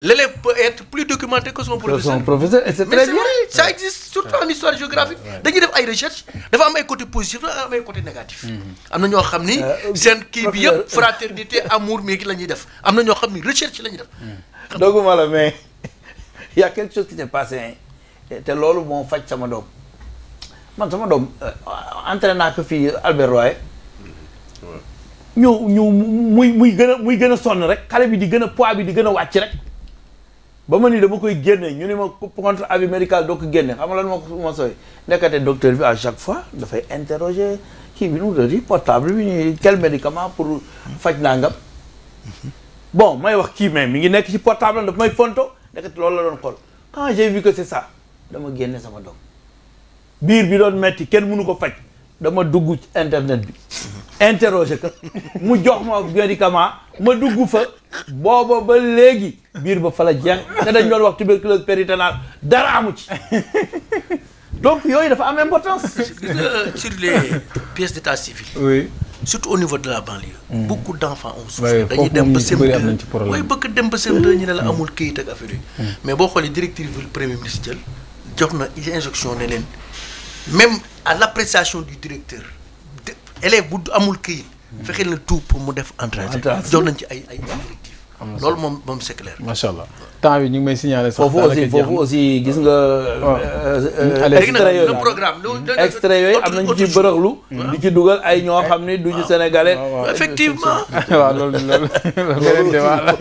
L'élève peut être plus documenté que son professeur. Et c'est très bien. Ça existe surtout en histoire géographique. dañuy def ay recherche dafa am ay côté positif dafa am ay côté négatif. am na ñoo xam ni seen kii bi yëpp fraternité amour mi la ñuy def am na ñoo xam ni recherche la ñuy def. dogguma la mais y a quelque chose qui s'est passé te loolu moo faj sama doom man sama doom entraîné naa ko fii Albert Royer ñu muy gën a sonn rek xale bi di gën a poids bi di gën a wàcc rek ba ma ni dama koy génne ñu ne ma contre avis médical doo ko génne xam nga lan moo ko ma sooy nekkate docteur bi à chaque fois dafay interroger kii bi nu mu di portable bi ñu quel médicament pour faj nangam bon may wax kii mais mi ngi nekk ci portable daf may fonto nekkate loolu la doon xool quand j'ai vu que c'est ça dama génne sama doom biir bi doon metti kenn mënu ko faj dama dugg ci internet bi interroger ko mu jox ma médicament ma dugg fa booba ba léegi biir ba fa la jeex te dañ doon wax tuberculose périténale dara amu ci donc yooyu dafa am importance. Sur les pièces d'état civil. Oui. Surtout au niveau de la banlieue. Beaucoup d'enfants ont souffert. dañuy dem ba CM2 waaye bëgg dem ba CM2 ñu ne la amul këyit ak affaire yi. mais boo xoolee directive bi premier ministre jël jox na injonction ne leen même à l'appréciation du directeur élève bu amul këyit. fexeel na tout pour mu def entretien. jox nañ ci ay directives. loolu moom c'est clair. macha allah temps bi ñu ngi may signaler sax. foofu aussi gis nga. le programme extrait yooyu am nañu ci bërëxlu. di ci dugal ay ñoo xam ne duñu sénégalais. effectivement. waaw loolu beneen débat la.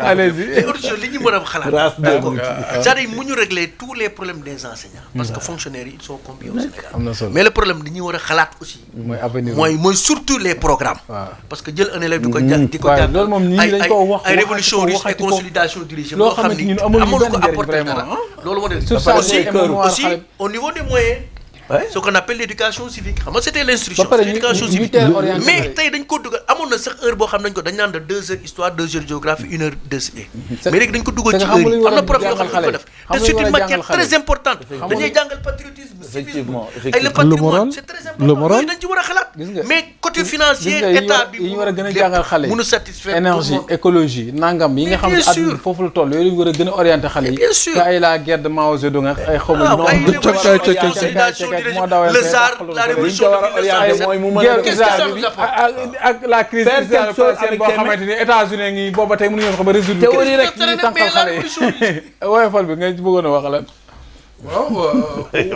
allez-y. autre li ñu mën a xalaat. c'est-à-dire mu ñu régler tous les problèmes des enseignants. parce que fonctionnaires yi ils sont combien au Sénégal. am na solo mais le problème li ñu war a xalaat aussi. mooy avenir mooy surtout les programmes. parce que jël un élève di ko jàng loolu moom nii dañ ko wax ay révolution russe et consolidation du régime. loo xam ne ñun amuñu benn njëriñ vraiment. loolu moo de aussi au niveau des moyens. ce qu'on appelle l'éducation civique xam nga c'était l'instruction c'est l'éducation civique mais tey dañ ko dugal amoon na sax heure boo xam nañ ko dañ naan de 2 heures histoire 2 heures géographie 1 heure DCE mais léegi dañ ko dugal ci heure yi am na prof yoo xam ne ko def te c'est une matière très importante dañuy jàngal patriotisme civisme ay le patrimoine c'est très important yooyu dañ ci war a xalaat mais côté financier état bi yi ñu war a gën a jàngal xale yi mun a satisfaire énergie écologie nangam yi nga xam ne àdduna foofu la toll yooyu lañu war a gën a orienté xale yi que ay la guerre de Mao Zedong ak ay xaw ma le SAR la révolution ak la crise israélo-palestinienne boo xamante ni États-Unis ngi booba tey mënuñu ko ba résoudre théorie rek ñu tànqal xale yi woyofal bi nga bëggoon a wax la waaw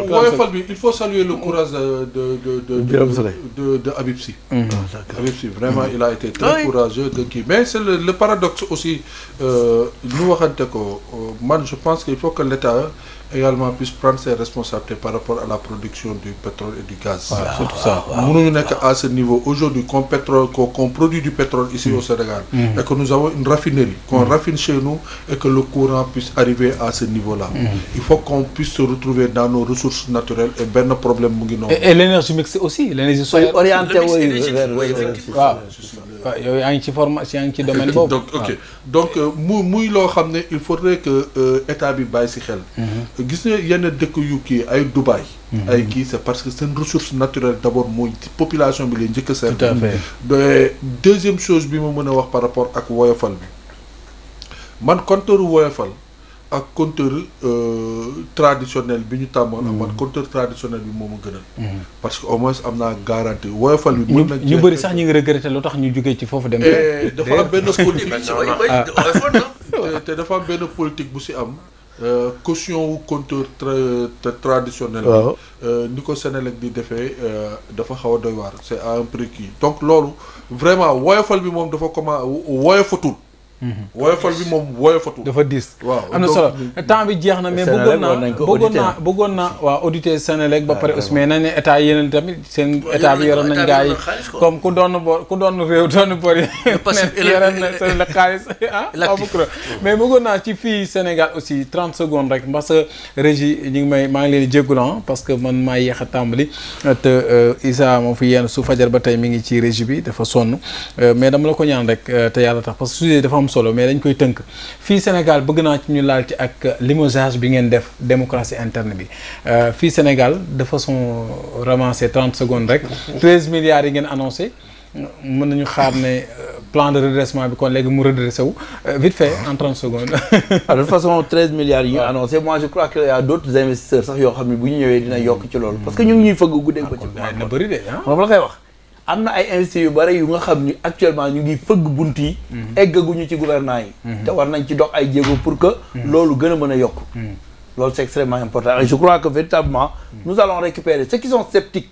woyofal bi il faut saluer le courage de Habib Sy. Habib Sy vraiment il a été très courageux de kii mais c'est le paradoxe aussi ñu waxante ko man je pense qu'il faut que l'État également puisse prendre ses responsabilités par rapport à la production du pétrole et du gaz. Surtout ça. Mënuñu nekk à ce niveau aujourd'hui qu'on produit du pétrole ici au Sénégal et que nous avons une raffinerie qu'on raffine chez nous et que le courant puisse arriver à ce niveau-là. Il faut qu'on puisse se retrouver dans nos ressources naturelles et benn problème mu ngi noonu. Et l'énergie mixte aussi l'énergie solaire orienté vers waaw yow yaa ngi ci formation yaa ngi ci domaine boobu. donc ok donc muy loo xam ne il faudrait que état bi bàyyi ci xel. gis nga yenn dëkk yu kii ay Dubaï. ay kii c'est parce que seen ressource naturelle d'abord mooy population bi lay njëkk a seet. tout à fait. Deuxième chose bi ma mën a wax par rapport ak woyofal bi man compteur woyofal ak compteur traditionnel bi ñu tàmmoon. man compteur traditionnel bi moo ma gënal. parce que au moins am naa garantie woyofal bi. mën na ñu bëri sax ñu ngi regretter lu tax ñu jógee ci foofu dem. dafa am benn politique te dafa am benn politique bu ci am. caution wu compteur traditionnel ni ko Senelec di defee dafa xaw a doy waar c'est à un prix kii donc loolu vraiment woyofal bi moom dafa woyofatul woyofal bi moom woyofatul dafa diis waaw am na solo temps bi jeex na mais bëggoon naa waaw auditer Senelec ba pare aussi mais nañ ne état yeneen tamit seen état bi yoroon nañ gars yi comme ku doon réew doon bor yi yoroon na Senelec xaalis mais bëggoon naa ci fii Sénégal aussi 30 secondes rek parce que régie ñu ngi maa ngi leen di jégalu parce que man maa yéex a tàmbali te Issa moom fi yenn su fajar ba tey mi ngi ci régie bi dafa sonn mais dama la ko ñaan rek te yàlla tax parce que sujet dafa am solo mais dañ koy tënk fii Sénégal bëgg naa ci ñu laal ci ak limogeage bi ngeen def démocratie interne bi fii Sénégal de façon ramassée 30 secondes rek 13 milliards yi ngeen annoncé mën nañu xaar ne plan de redressement bi kon léegi mu redressé wu vite fait en 30 secondes. De toute façon 13 milliards yi ñu annoncé moi je crois que y a d'autres investisseurs sax yoo xam ne bu ñu ñëwee dina yokk ci loolu parce que ñu ngi ñuy fëgg guddeeg ba ci na bëri de moom la koy wax am na ay investisseurs yu bëri yu nga xam ni actuellement ñu ngi fëgg bunt yi eggaguñu ci gouvernants yi te war nañ ci dox ay jéego pour que loolu gën a mën a yokk loolu c'est extrêmement important et je crois que véritablement nous allons récupérer ceux qui sont sceptiques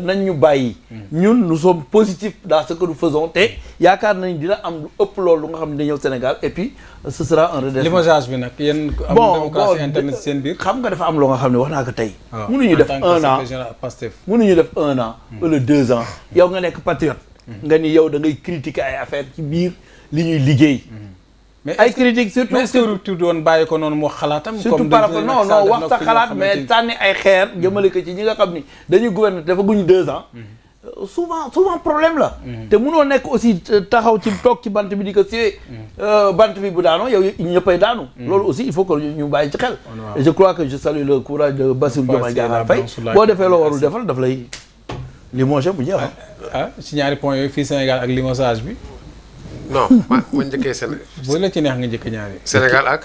nañ ñu bàyyi ñun nous sommes positifs dans ce que nous faisons te yaakaar nañ dina am lu ëpp loolu lu nga xam ne dañu ñëw Sénégal et puis ce sera un redressement. limogeage bi nag yéen am démocratie internet seen biir xam nga dafa am loo nga xam ne wax naa ko tey mënuñu def 1 an mënuñu def 1 an wala 2 ans yow nga nekk patriote nga ni yow da ngay critiquer ay affaires ci biir li ñuy liggéey mais ay critiques surtout mais est-ce doon bàyyi ko noonu mu wax xalaatam. surtout par rapport non wax sa xalaat mais sànni ay xeer jëmale ko ci ñi nga xam ni dañuy gouverner dafa guñu 2 ans. souvent problème la. te mënoo nekk aussi taxaw ci toog ci bant bi di ko siwee. bant bi bu daanoo yow ñëppay daanu. loolu aussi il faut que ñu bàyyi ci xel. et je crois que je salue le courage de Bassirou Diomaye Diakhar Faye boo defee loo warul defal daf lay limogé bu jeex. ci ñaari points yooyu fii Sénégal ak limogeage bi. non ma njëkkee Sénégal. bu la ci neex nga njëkk ñaari. Sénégal ak.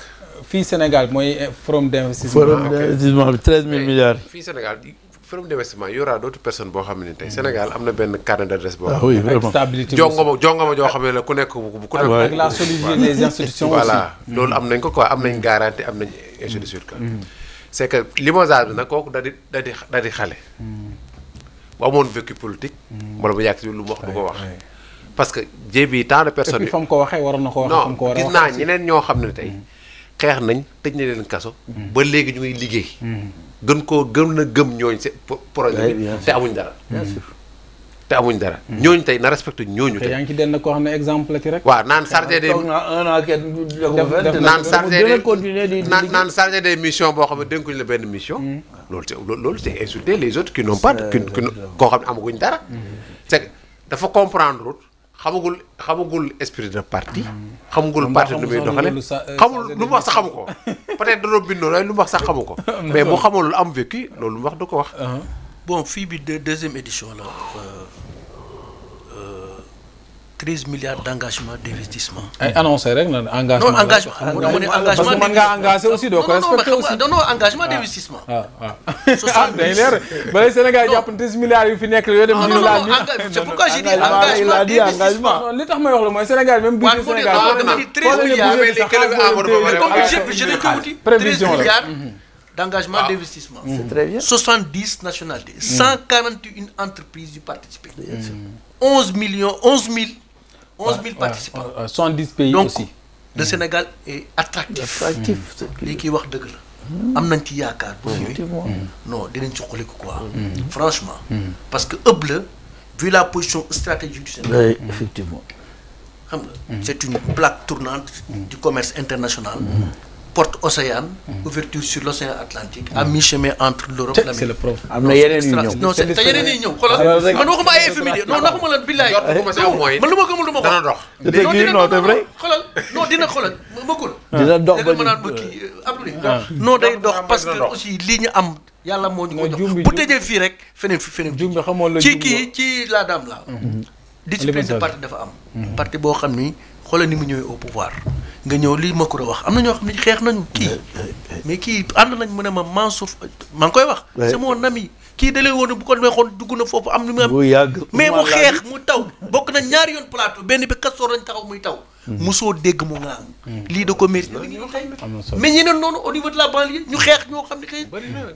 fii Sénégal mooy forum d'investissement. forum d'investissement bi 13 000 milliards. fii Sénégal forum d'investissement y aura d'autres personnes boo xam ne tey Sénégal am na benn carnet d'adresse boo. oui vraiment stabilité jongoma joo xam ne la ku nekk ku nekk. ak la solidité des institutions aussi. voilà loolu am nañ ko quoi am nañ garantie am nañ ainsi de suite quoi. c'est que limogeage bi nag kooku da di xale. bu amoon vécu politique. wala bu yàgg si lu mu wax du ko wax. parce que jébi tant de personnes. et puis fa mu ko waxee waroon na ko waxee fa mu ko war a gis naa ñeneen ñoo xam ne tey xeex nañ tëj na leen kaso. ba léegi ñu ngi liggéey. gën na gëm ñooñ si projet bi te amuñ dara. bien sûr te amuñ dara. ñooñu tey na respecté ñooñu tey. yaa ngi ci denn koo xam ne exemple la ci rek. waaw naan chargé des naan chargé des missions boo xam ne dénkuñu la benn mission. loolu c'est insulter les autres qui n'ont pas koo xam ne amaguñ dara. c'est que dafa comprendre xamagul esprit de parti. xamagul parti nu muy doxale xamul lu mu wax sax xamu ko peut-être da doon bindoo waaye lu mu wax sax xamu ko. mais bu xamul lu am vécu loolu lu mu wax du ko wax. bon fii bi deuxième édition la 13 milliards d'engagement d'investissement. ay annoncé rek na engagement. non engagement parce que mën ngaa engagé aussi doo ko respecté aussi. non engagement d'investissement. day leer balay Sénégal jàpp 13 milliards yu fi nekk yooyu dem. c'est pourquoi j'ai dit engagement d'investissement. li tax may wax la mooy Sénégal même budget Sénégal. waaw 13 milliards prévision la d'engagement d'investissement. C'est très bien. 70 nationalités. 141 entreprises yu participé. 11 000 participants. 70 pays donc, aussi. Le Sénégal est attractif. lii kii wax dëgg la. am nañ ci yaakaar bu ñëwee. non dinañ suqaliku quoi. franchement. parce que ëpp la vu la position stratégique du Sénégal. Oui, effectivement. xam nga c'est une plaque tournante du commerce international. porte océane. ouverture sur l'océan Atlantique. à mi-chemin entre l'Europe et l'Amérique. c'est le prof. am na yeneen yu ñëw. non c'est te yeneen yi ñëw xoolal man waxuma ay FMI de non naxuma la billaay. man lu ma gëmul du ma ko. dana dox. c'est vrai. xoolal non dina xoolal mëkkul. dina dox ba ma naan ma kii Abdoulaye. non day dox parce que aussi lii ñu am yàlla moo ñu ko jox bu tëjee fii rek feneen jumbi xamoon la ci kii ci la dame là. discipline de parti dafa am. parti boo xam ni xoolal ni mu ñëwee au pouvoir. nga ñëw lii ma ko wax am na ñoo xam ne xeex nañu kii mais kii ànd nañ mu ne ma Mansour maa ngi koy wax. c'est mon ami kii da lay woon bu ko waxoon dugg na foofu am lu mu am. mais mu xeex mu taw bokk na ñaari yoon plateau benn bi kastoor lañ taxaw muy taw. musoo dégg mu ŋaang. lii da ko mérite mais ñeneen noonu au niveau de la banlieue ñu xeex ñoo xam ne xëy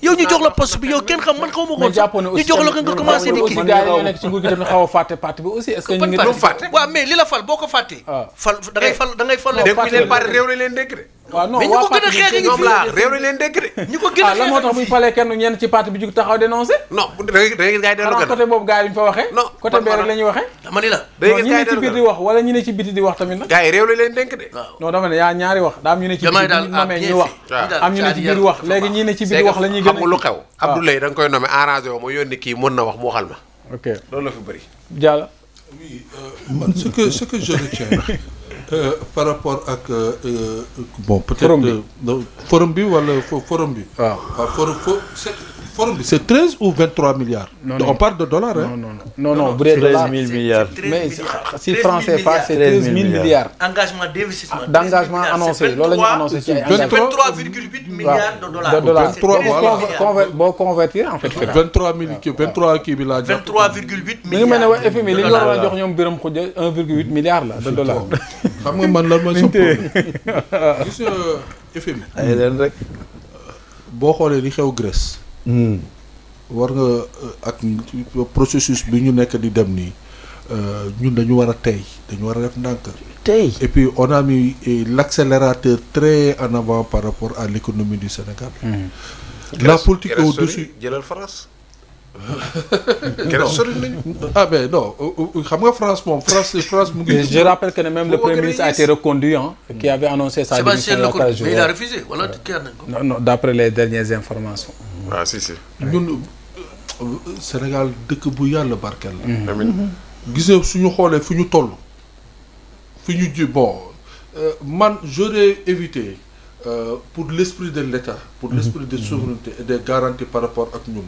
yow ñu jox la poste bi yow kenn xam man xaw ma ko ñu jox la ko nga commencé di kii. gars yi ñoo nekk ci nguur gi tamit xaw a fàtte parti bi aussi est-ce que ñu ngi doon fàtte. waaw mais li la fal boo ko fàttee. fal da ngay fal réew la leen dégg de. waaw non mais ñu ko gën a xeex ñoom la réew la leen dégg de. ñu ko gën a xeex la moo tax muy falee kenn ñenn ci parti bi jug taxaw dénoncé. non da ngay gis gars yi dellu gën côté boobu gars yi ñu fa waxee. non côté bee rek la ñuy waxee. dama ni la. ñi ne ci biir di wax wala ñi ne ci biti di wax tamit nag. gars yi réew la leen dénk de. non dama ne yaa ñaari wax daa am ñu ne ci biti di nomee ñu wax am ñu ne ci biir wax léegi ñi ne ci biir wax la ñuy gën a xam nga lu xew Abdoulaye da nga koy nommé arrangé wu ma yónni kii mën na wax mu waxal ma. ok loolu la fi bëri. Diallo. oui man ce que je retiens par rapport ak bon peut-être forum bi wala forum bi. waaw waaw forum bi c'est 13 ou 23 milliards. On parle de dollars hein. Non bu dee dollars 13 000 milliards. mais si franc CFA c'est 13 000 milliards. engagement d'investissement. d'engagement annoncé loolu la ñu annoncé ci ay engagement 23,8 milliards de dollars. boo convertir en fait. 23 kii bi laa jàpp. 23,8 milliards. mi ngi mel ne waa FMI li ñu waroon a jox ñoom Birame Khoudia 1,8 milliard la de dollars. xam nga man lan mooy soppal gis nga FMI. ay leen rek. boo xoolee li xew Grèce. war nga ak processus bi ñu nekk di dem nii ñun dañu war a tey dañu war a def ndànk. tey et puis on a mis l'accélérateur très en avant par rapport à l'économie du Sénégal. La politique est au-dessus. jëlal France. Grèce sori nañu. Ah ben non xam nga France moom France mu ngi. Je rappelle que même le Premier ministre a été reconduit qui avait annoncé sa démission il y a 15 jours. Mais il a refusé wala kenn. Non d'après les dernières informations. waaw si. ñun Sénégal dëkk bu yàlla barkeel la. gis nga suñu xoolee fu ñu toll. fu ñu ji bon man j'aurais évité pour l'esprit de l'État. pour l'esprit de souveraineté et des garanties par rapport ak ñun.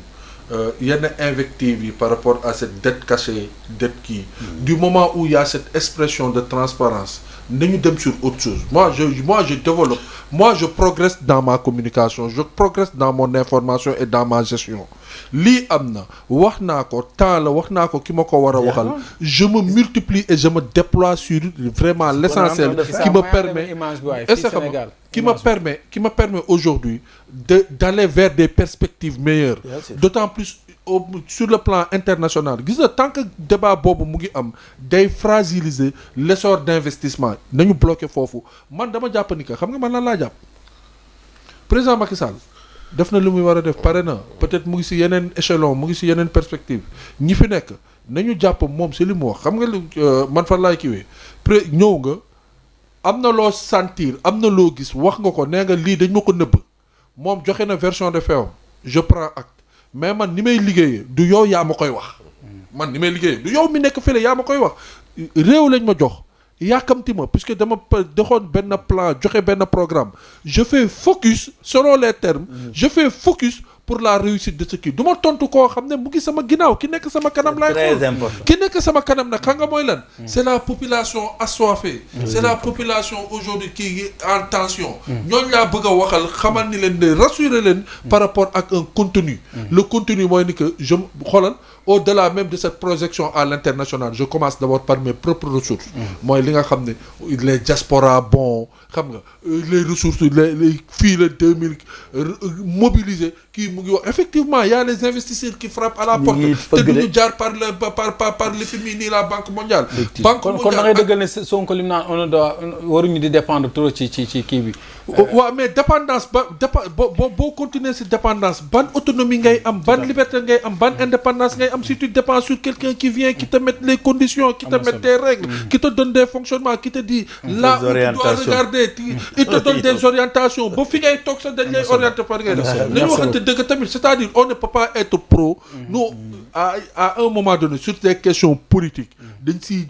yenn invective yi par rapport à cette dette cachée dette kii. du moment où il y a cette expression de transparence nañu dem sur autre chose moi je développe moi je progresse dans ma communication je progresse dans mon information et dans ma gestion lii am na wax naa ko temps la wax naa ko ki ma ko war a waxal je me multiplie et je me déploie sur vraiment l'essentiel qui me permet qui me permet aujourd'hui d'aller vers des perspectives meilleures d'autant plus sur le plan international gis nga tant que débat boobu mu ngi am day fragiliser l'essor d'investissement nañu bloqué foofu man dama jàpp ni que xam nga man lan laa jàpp président Macky Sall def na lu muy war a def pare na peut-être mu ngi ci yeneen échelon mu ngi ci yeneen perspective ñi fi nekk nañu jàpp moom ci li mu wax xam nga lu man fan laay kiiwee ñëw nga am na loo sentir am na loo gis wax nga ko nee nga lii dañ ma ko nëbb moom joxe na version de fait je prends acte mais man ni may liggéeyee du yow yaa ma koy wax man ni may liggéeyee du yow mi nekk fële yaa ma koy wax réew lañ ma jox yàkkamti ma puisque dama doxoon benn plan joxe benn programme je fais focus selon les termes je fais focus pour la réussite de ce qui du ma tontu koo xam ne mu ngi sama ginnaaw ki nekk sama kanam laay xool ki nekk sama kanam nag xam nga mooy lan c'est la population assoiffée c'est la population aujourd'hui qui est en tension ñooñu laa bëgg a waxal xamal ni leen de rassurer leen par rapport ak un contenu le contenu mooy ni que je xoolal au-delà même de cette projection à l'international je commence d'abord par mes propres ressources mooy li nga xam ne les diaspora bon xam nga les ressources les fii la 2000 mobilisés kii mu ngi wax effectivement y a les investisseurs qui frappent à la porte te duñu jaar par le FMI ni la Banque mondiale kon da ngay dëggal ne Sonko lim naan on doit waruñu di dépendre trop ci kii bi waaw mais dépendance boo continuer ci dépendance ban autonomie ngay am ban liberté ngay am ban indépendance ngay am si tu dépends sur quelqu'un qui vient qui te met les conditions qui te met des règles qui te donne des fonctionnements qui te dit là où tu dois regarder il te donne des orientations ba fi ngay toog sax dañ lay orienter par ngay def nañu waxante dëgg tamit c'est-à-dire on ne peut pas être pro nous à un moment donné sur des questions politiques dañ si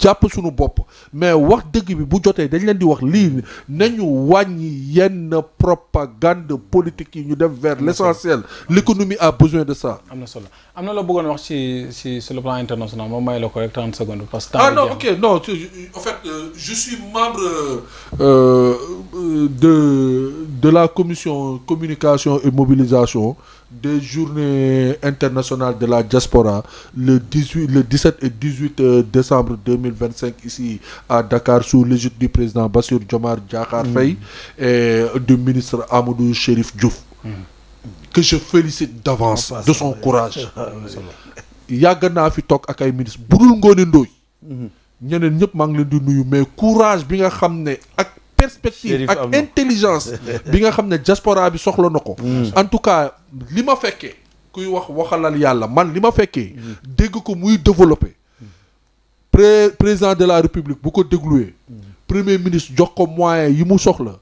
jàpp suñu bopp mais wax dëgg bi bu jotee dañ leen di wax lii nañu wàññi yenn propagande politique yi ñu def vers l'essentiel l'économie a besoin de ça. am na solo am na la bëggoon wax ci sur le plan international moom may la ko rek 30 secondes parce que non ok non en fait je suis membre de la commission communication et mobilisation des journées internationales de la diaspora le 17 et 18 décembre 2025 ici à Dakar sous l'égide du président Bassirou Diomaye Diakhar Faye et du ministre Amadou Chérif Diouf que je félicite d'avance de son courage yàgg naa fi toog ak ay ministre budul Ngoné Ndoye ñeneen ñëpp maa ngi leen di nuyu mais courage bi nga xam ne ak perspective ak intelligence bi nga xam ne diaspora bi soxla na ko en tout cas li ma fekkee kuy waxalal yàlla man li ma fekkee dégg ko muy développer président de la république bu ko dégluwee premier ministre jox ko moyen yi mu soxla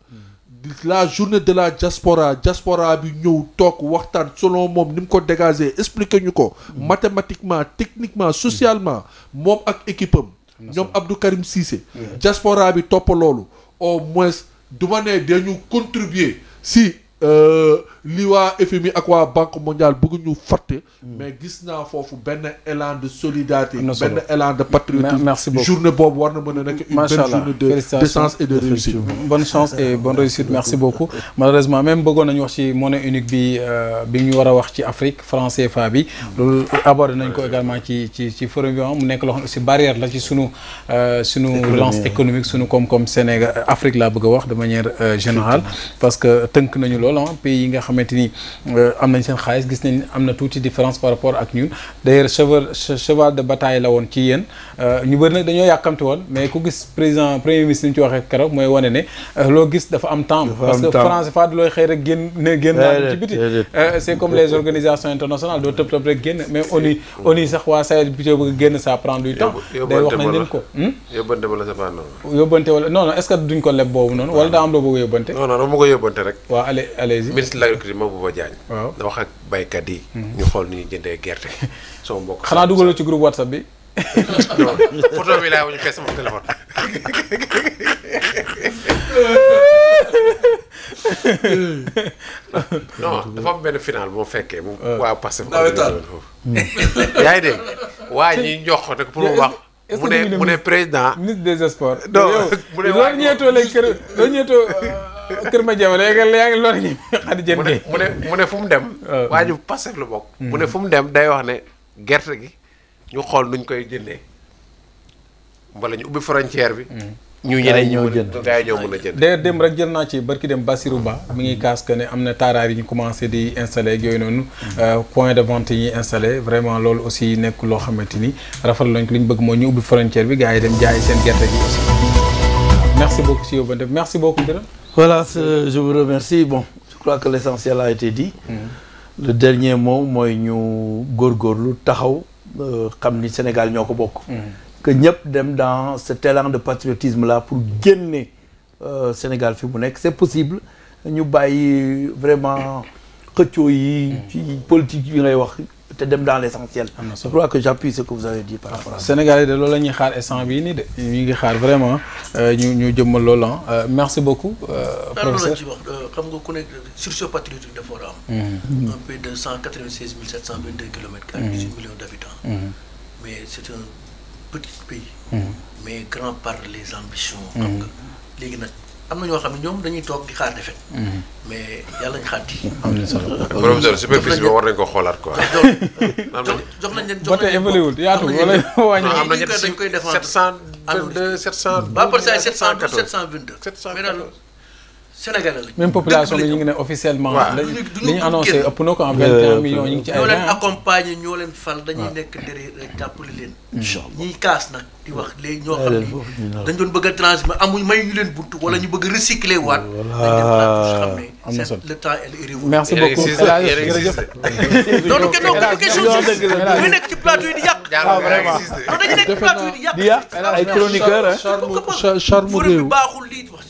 la journée de la diaspora bi ñëw toog waxtaan selon moom ni mu ko dégager expliquer ñu ko mathématiquement techniquement socialement moom ak équipe am ñoom Abdou Karim Cissé diaspora bi topp loolu au moins du ma ne dañu contribuer si li waa FMI ak waa Banque mondiale bëgg ñu fàtte. mais gis naa foofu benn élan de solidarité. benn élan de patriotisme. merci beaucoup journée boobu war na mën a nekk une belle journée d'essence et de réussite. bonne chance et bonne réussite merci beaucoup. malheureusement même bëggoon nañu wax ci monnaie unique bi ñu war a wax ci Afrique franc CFA bi. loolu abordé nañ ko également ci forum bi mu nekk loo xam ne aussi barrière la ci sunu relance économique sunu koom-koom Sénégal Afrique laa bëgg a wax de manière générale. parce que tënk nañu loolu pays yi nga xamante ni am nañ seen xaalis gis nañ am na tuuti différence par rapport ak ñun d'ailleurs cheval de bataille la woon ci yéen ñu bëri nag dañoo yàkkamti woon mais ku gis premier ministre ni ñu ci waxee keroog mooy wane ne loo gis dafa am temps parce que franc CFA du looy xëy rek génn ci biti c'est comme les organisations internationales doo tëb rek génn même ONU sax waa Sahel bi bëgg génn ça prend du temps day wax nañ leen ko yóbbante wala c'est pas non yóbbante wala non est-ce que duñ ko leb boobu noonu wala daa am loo bëgg yóbbante non dama ko yóbbante rek waaw allez-y ministre de l'agriculture Mabouba Diagne waaw da wax ak baykat yi ñu xool ni ñu jëndee gerte sama mbokk xanaa dugaloo ci groupe WhatsApp bi photo bi laa wuñu fees sama téléphone non dafa am benn final bu ma fekkee mu waa passé yaa ngi dégg waa ñi jox ko rek pour mu wax mu ne président ministre des sports non mu ne loolu ñeetoo lay loolu ñeetoo kër ma jama léegi yaa ngi loolu ñi xadi jëndee mu ne fu mu dem waa ji passé la bokk mu ne fu mu dem day wax ne gerte gi ñu xool nuñ koy jëndee wala ñu ubbi frontière bi ñu ñeneen ñëw jënd gaa yi ñëw mën a jënd d'ailleurs dem rek jël naa ci barki dem Bassirou Ba mi ngi kaas que ne am na taaraar yi ñu commencé di installé ak yooyu noonu point de vente yi ñuy installé vraiment loolu aussi nekk loo xamante ni rafetlu lañ ko li ñu bëgg mooy ñu ubbi frontière bi gaa yi dem jaay seen gerte gi aussi merci beaucoup si yóbbante merci beaucoup Birame. Voilà, je vous remercie. Bon, je crois que l'essentiel a été dit. Le dernier mot mooy ñu góorgóorlu taxaw xam ni Sénégal ñoo ko bokk. Que ñëpp dem dans cet élan de patriotisme là pour génne Sénégal fi mu nekk c'est possible ñu bàyyi vraiment xëccoo yi ci politique yi ngay wax te dem dans l'essentiel. Je crois que j'appuie ce que vous avez dit par rapport à ça. Sénégal yi de loolu la ñuy xaar instant bii nii de ñu ngi xaar vraiment ñu jëmmal loolu merci beaucoup. professeur ci wax xam nga ku nekk sursaut patriotique dafa war a am. un pays de 196 722 kilomètres carrés, 18 millions d'habitants. Mais c'est un petit pays. Mais grand par les ambitions. xam nga léegi nag am na ñoo xam ne ñoom dañuy toog di xaar defet mais yàlla ñu xaar di. am na solo professeur superficie bi war nañ ko xoolaat quoi. jox nañ leen ba tey évolué wul yaatu wala wàññi. am na ñett dañ koy défendre 722 700. ba par ça 712 722. mais daal Sénégalais lañ. même population bi ñu ngi ne officiellement. li ñu annoncé ëpp na ko en 21 millions ñu ngi ci ay. ñoo leen accompagner ñoo leen fal dañuy nekk derrière jàppale leen. incha allah ñiy kaas nag di wax léegi ñoo xam ni dañ doon bëgg a transmettre amuñ may ñu leen buntu wala ñu bëgg a recycler waat. am na solo le temps est révolu. merci beaucoup jërëjëf. donc question nekk ci plateau yi di yàq. vraiment non dañu nekk ci plateau yi di yàq ay chroniqueurs charme réew baaxul lii wax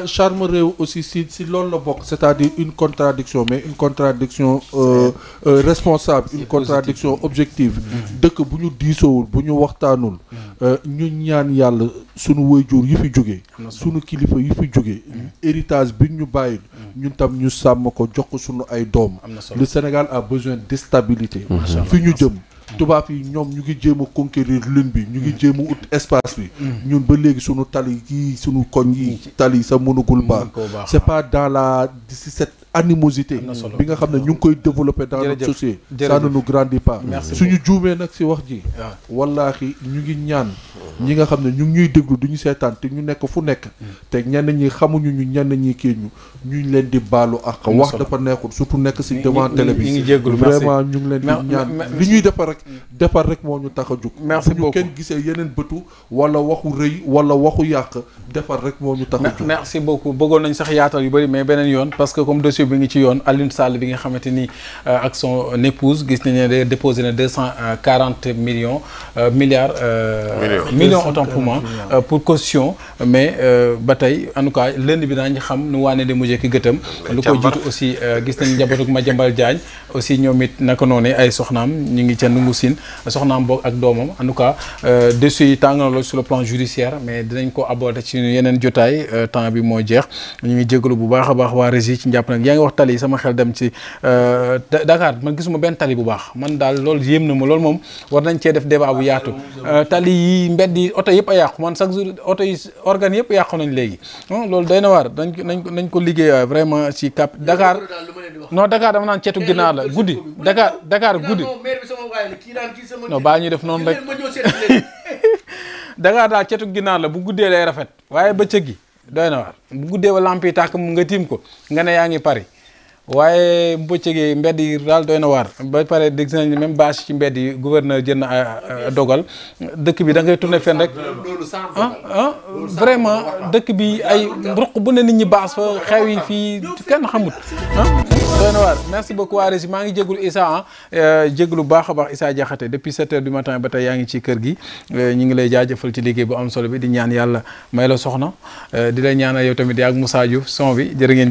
charme réew aussi si loolu la bokk c'est-à-dire une contradiction mais une contradiction responsable une contradiction objective dëkk bu ñu diisoowul bu ñu waxtaanul ñu ñaan yàlla sunu waajur yi fi jógee sunu kilifa yi fi jógee héritage bi ñu bàyyil ñun tam ñu sàmm ko jox ko sunu ay doom le Sénégal a besoin de stabilité fi ñu jëm tubaab yi ñoom ñu ngi jéem a conquérir lune bi ñu ngi jéem a ut espace bi ñun ba léegi sunu tali yi sunu koñ yi tali sa mënugul baax c'est pas dans la si cette animosité bi nga xam ne ñu ngi koy développer dans notre société ça ne nous grandit pas suñu juumee nag si wax ji wallaahi ñu ngi ñaan ñi nga xam ne ñu ngi ñuy déglu duñu seetaan te ñu nekk fu nekk te ñenn ñi xamuñu ñu ñenn ñi kii ñu leen di baalu ak wax dafa neexul surtout nekk si devant télé bi vraiment ñu ngi leen di ñaan li ñuy defar rek moo ñu tax a jóg bu ñu kenn gisee yeneen bëtu wala waxu rëy wala waxu yàq defar rek moo ñu tax a jóg merci beaucoup bëggoon nañ sax yaatal yu bëri mais beneen yoon parce que comme dossier bi ngi ci yoon Alioune Sall bi nga xamante ni ak son épouse gis nañ ne déposé na 240 millions autant pour moi pour caution mais ba tey en tout cas lundi bi daañu xam nu waane de mujjee ki gëtam lu ko jiitu aussi gis nañ njabootu Madiambal Diagne aussi ñoom it naka noonu ay soxnaam ñu ngi ca Ndungu Sine soxnaam boog ak doomam en tout cas dossier yi tàng na loolu sur le plan judiciaire mais dinañ ko aborder ci yeneen jotaay temps bi moo jeex ñu ngi jégalu bu baax a baax waa Régie ci njàpp nag yaa ngi wax tali sama xel dem ci Dakar man gisuma benn tali bu baax man daal loolu yéem na ma loolu moom war nañ cee def débat bu yaatu tali yi mbedd yi oto yëpp a yàqu man chaque jour oto yi organes yëpp yàqu nañ léegi loolu doy na waar nañ ko liggéey vraiment ci cap Dakar non Dakar dama naan ceetu ginaar la guddi Dakar guddi non baa ñuy def noonu rek Dakar daal ceetu ginaar la bu guddee lay rafet waaye bëccëg gi doy na waar bu guddee ba lamp yi tàkk nga tiim ko nga ne yaa ngi Paris waaye bu bëccëgee mbedd yi daal doy na waar ba pare dégg nañ même bâche ci mbedd yi gouverneur jël na dogal dëkk bi da ngay tourner fenn rek vraiment dëkk bi ay ruq bu ne nit ñi baas fa xew yi fii kenn xamut doy na waar merci beaucoup waa Régie maa ngi jégalu Issa jégalu baax a baax Issa Diakhaté depuis 7 heures du matin ba tey yaa ngi ci kër gi ñu ngi lay jaajëfal ci liggéey bu am solo bi di ñaan yàlla may la soxna di lay ñaanal yow tamit yaa ak Moussa Diouf son bi jërë ngeen